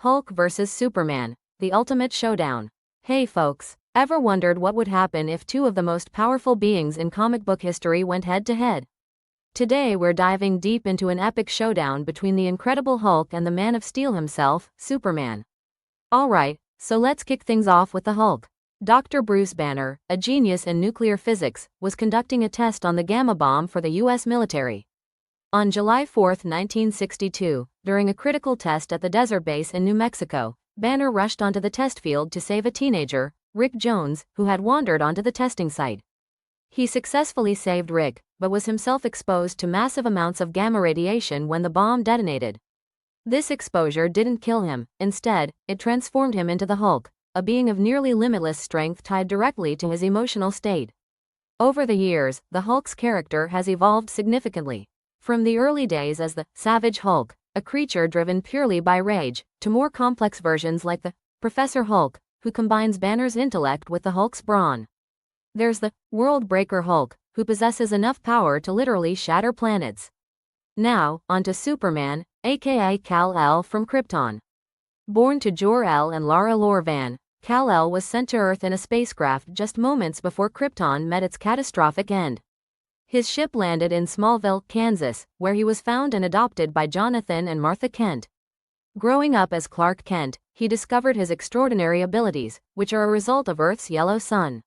Hulk vs. Superman, the ultimate showdown. Hey folks, ever wondered what would happen if two of the most powerful beings in comic book history went head to head? Today we're diving deep into an epic showdown between the Incredible Hulk and the Man of Steel himself, Superman. Alright, so let's kick things off with the Hulk. Dr. Bruce Banner, a genius in nuclear physics, was conducting a test on the gamma bomb for the US military. On July 4, 1962, during a critical test at the desert base in New Mexico, Banner rushed onto the test field to save a teenager, Rick Jones, who had wandered onto the testing site. He successfully saved Rick, but was himself exposed to massive amounts of gamma radiation when the bomb detonated. This exposure didn't kill him, instead, it transformed him into the Hulk, a being of nearly limitless strength tied directly to his emotional state. Over the years, the Hulk's character has evolved significantly. From the early days as the Savage Hulk, a creature driven purely by rage, to more complex versions like the Professor Hulk, who combines Banner's intellect with the Hulk's brawn. There's the World Breaker Hulk, who possesses enough power to literally shatter planets. Now, onto Superman, aka Kal-El from Krypton. Born to Jor-El and Lara Lor-Van, Kal-El was sent to Earth in a spacecraft just moments before Krypton met its catastrophic end. His ship landed in Smallville, Kansas, where he was found and adopted by Jonathan and Martha Kent. Growing up as Clark Kent, he discovered his extraordinary abilities, which are a result of Earth's yellow sun.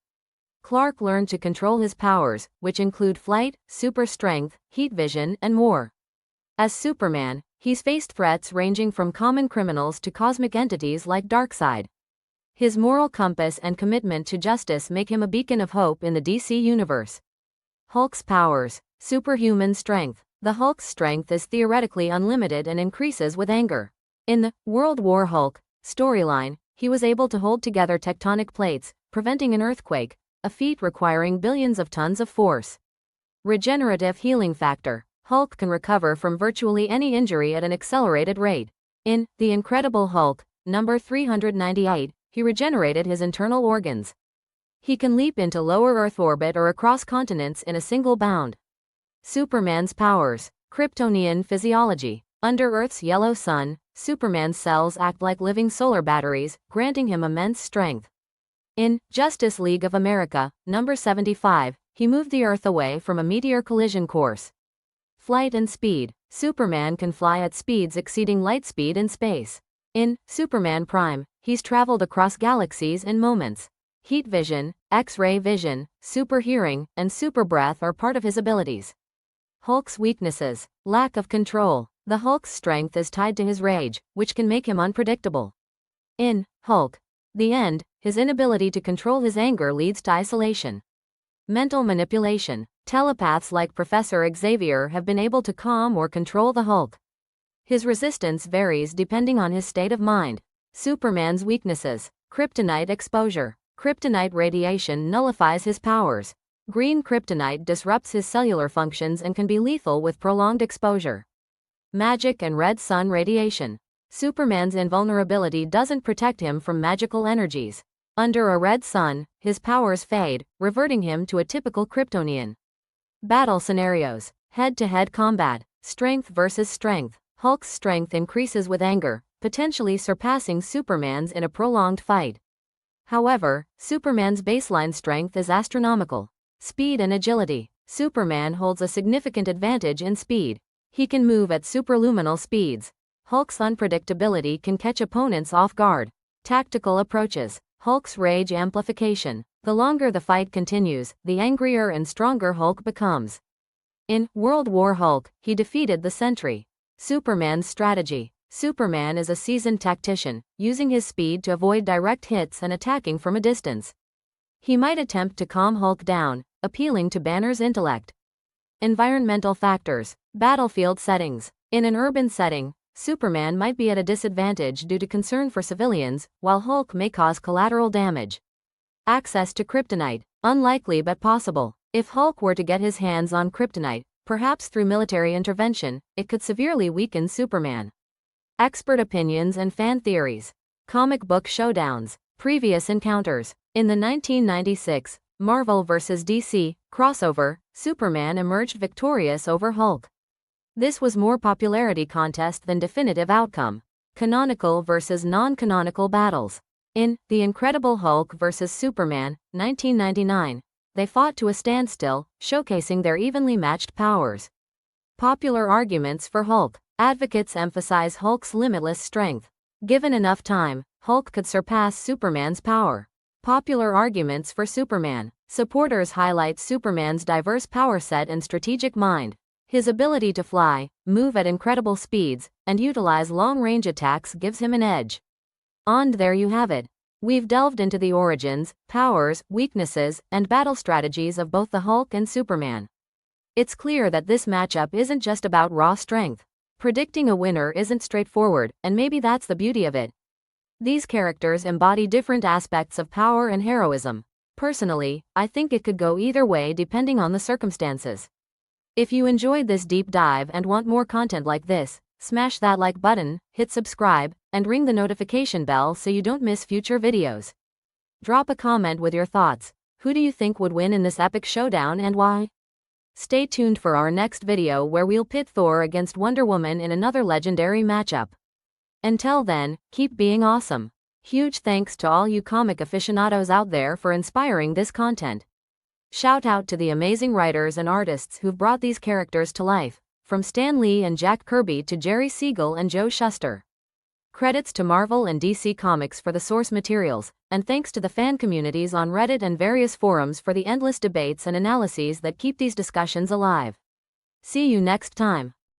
Clark learned to control his powers, which include flight, super strength, heat vision, and more. As Superman, he's faced threats ranging from common criminals to cosmic entities like Darkseid. His moral compass and commitment to justice make him a beacon of hope in the DC universe. Hulk's powers. Superhuman strength. The Hulk's strength is theoretically unlimited and increases with anger. In the World War Hulk storyline, he was able to hold together tectonic plates, preventing an earthquake, a feat requiring billions of tons of force. Regenerative healing factor. Hulk can recover from virtually any injury at an accelerated rate. In The Incredible Hulk, number 398, he regenerated his internal organs. He can leap into lower Earth orbit or across continents in a single bound. Superman's powers. Kryptonian physiology. Under Earth's yellow sun, Superman's cells act like living solar batteries, granting him immense strength. In Justice League of America, number 75, he moved the Earth away from a meteor collision course. Flight and speed. Superman can fly at speeds exceeding light speed in space. In Superman Prime, he's traveled across galaxies in moments. Heat vision, X-ray vision, super hearing, and super breath are part of his abilities. Hulk's weaknesses. Lack of control. The Hulk's strength is tied to his rage, which can make him unpredictable. In Hulk, the End, his inability to control his anger leads to isolation. Mental manipulation. Telepaths like Professor Xavier have been able to calm or control the Hulk. His resistance varies depending on his state of mind. Superman's weaknesses. Kryptonite exposure. Kryptonite radiation nullifies his powers. Green kryptonite disrupts his cellular functions and can be lethal with prolonged exposure. Magic and red sun radiation. Superman's invulnerability doesn't protect him from magical energies. Under a red sun, his powers fade, reverting him to a typical Kryptonian. Battle scenarios. Head-to-head combat. Strength versus strength. Hulk's strength increases with anger, potentially surpassing Superman's in a prolonged fight. However, Superman's baseline strength is astronomical. Speed and agility. Superman holds a significant advantage in speed. He can move at superluminal speeds. Hulk's unpredictability can catch opponents off guard. Tactical approaches. Hulk's rage amplification. The longer the fight continues, the angrier and stronger Hulk becomes. In World War Hulk, he defeated the Sentry. Superman's strategy. Superman is a seasoned tactician, using his speed to avoid direct hits and attacking from a distance. He might attempt to calm Hulk down, appealing to Banner's intellect. Environmental factors. Battlefield settings. In an urban setting, Superman might be at a disadvantage due to concern for civilians, while Hulk may cause collateral damage. Access to kryptonite. Unlikely but possible. If Hulk were to get his hands on kryptonite, perhaps through military intervention, it could severely weaken Superman. Expert opinions and fan theories. Comic book showdowns. Previous encounters. In the 1996 Marvel vs. DC crossover, Superman emerged victorious over Hulk. This was more popularity contest than definitive outcome. Canonical versus non-canonical battles. In The Incredible Hulk vs. Superman, 1999, they fought to a standstill, showcasing their evenly matched powers. Popular arguments for Hulk. Advocates emphasize Hulk's limitless strength. Given enough time, Hulk could surpass Superman's power. Popular arguments for Superman. Supporters highlight Superman's diverse power set and strategic mind. His ability to fly, move at incredible speeds, and utilize long-range attacks gives him an edge. And there you have it. We've delved into the origins, powers, weaknesses, and battle strategies of both the Hulk and Superman. It's clear that this matchup isn't just about raw strength. Predicting a winner isn't straightforward, and maybe that's the beauty of it. These characters embody different aspects of power and heroism. Personally, I think it could go either way depending on the circumstances. If you enjoyed this deep dive and want more content like this, smash that like button, hit subscribe, and ring the notification bell so you don't miss future videos. Drop a comment with your thoughts. Who do you think would win in this epic showdown and why? Stay tuned for our next video where we'll pit Thor against Wonder Woman in another legendary matchup. Until then, keep being awesome. Huge thanks to all you comic aficionados out there for inspiring this content. Shout out to the amazing writers and artists who've brought these characters to life, from Stan Lee and Jack Kirby to Jerry Siegel and Joe Shuster. Credits to Marvel and DC Comics for the source materials, and thanks to the fan communities on Reddit and various forums for the endless debates and analyses that keep these discussions alive. See you next time.